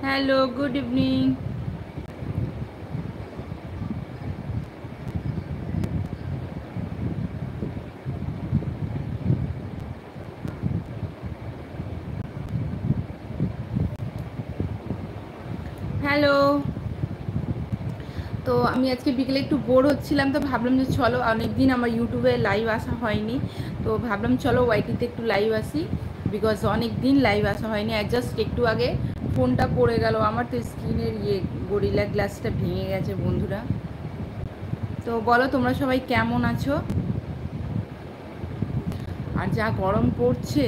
Hello, good evening. Hello. তো আমি আজকে বিকেলে একটু বোর হচ্ছিলাম, তো ভাবলাম যে চলো, অনেকদিন আমার ইউটিউবে লাইভ আসা হয়নি, তো ভাবলাম চলো ওয়াইটিতে একটু লাইভ আসি, বিকজ অনেক দিন লাইভ আসা হয়নি। আর জাস্ট একটু আগে ফোনটা পড়ে গেল আমার, তো স্ক্রিনের গরিলা গ্লাসটা ভেঙে গেছে বন্ধুরা। তো বলো তোমরা সবাই কেমন আছো? আর যা গরম পড়ছে,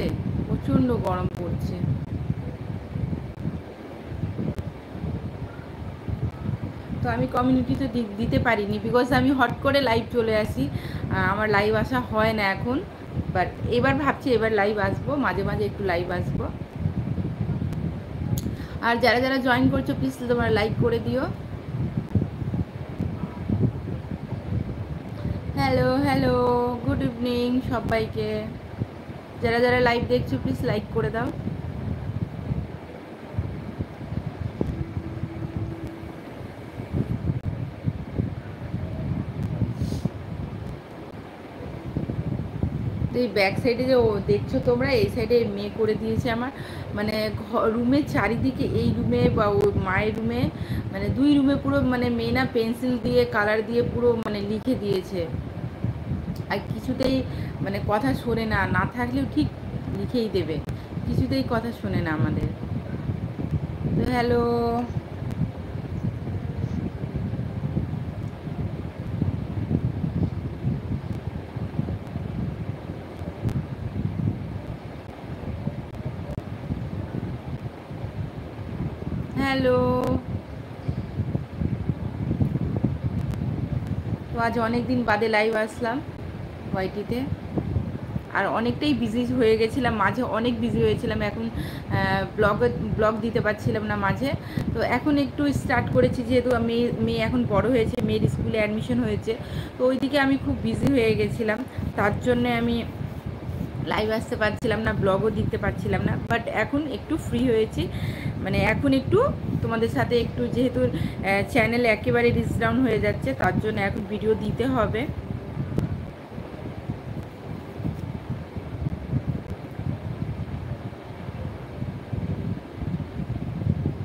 প্রচণ্ড গরম পড়ছে। তো আমি কমিউনিটিতে দিতে পারিনি, বিকজ আমি হট করে লাইভ চলে আসি, আমার লাইভ আসা হয় না এখন। বাট এবার ভাবছি এবার লাইভ আসবো, মাঝে মাঝে একটু লাইভ আসবো। আর যারা যারা জয়েন করছো প্লিজ তোমরা লাইক করে দিও। হ্যালো হ্যালো, গুড ইভিনিং সবাইকে। যারা যারা লাইভ দেখছো প্লিজ লাইক করে দাও। তো এই ব্যাক সাইডে যে দেখছো তোমরা, এই সাইডে মেয়ে করে দিয়েছে আমার, মানে রুমের চারিদিকে, এই রুমে বা ও মায়ের রুমে, মানে দুই রুমে পুরো মানে মেয়ে না পেন্সিল দিয়ে কালার দিয়ে পুরো মানে লিখে দিয়েছে। আর কিছুতেই মানে কথা শোনে না, না থাকলেও ঠিক লিখেই দেবে, কিছুতেই কথা শোনে না আমাদের। তো হ্যালো। হ্যালো। তো আজ অনেক দিন বাদে লাইভ আসলাম ওয়াইটিতে। আর অনেকটাই বিজি হয়ে গেছিলাম মাঝে, অনেক বিজি হয়েছিলাম, এখন ব্লগ দিতে পারছিলাম না মাঝে। তো এখন একটু স্টার্ট করেছি, যেহেতু মেয়ে এখন বড় হয়েছে, মেয়ের স্কুলে অ্যাডমিশন হয়েছে, তো ওইদিকে আমি খুব বিজি হয়ে গেছিলাম, তার জন্যে আমি লাইভ আসতে পারছিলাম না, ব্লগও দিতে পারছিলাম না। বাট এখন একটু ফ্রি হয়েছি, মানে এখন একটু তোমাদের সাথে একটু, যেহেতু চ্যানেল একেবারে রিচ ডাউন হয়ে যাচ্ছে, তার জন্য এখন ভিডিও দিতে হবে।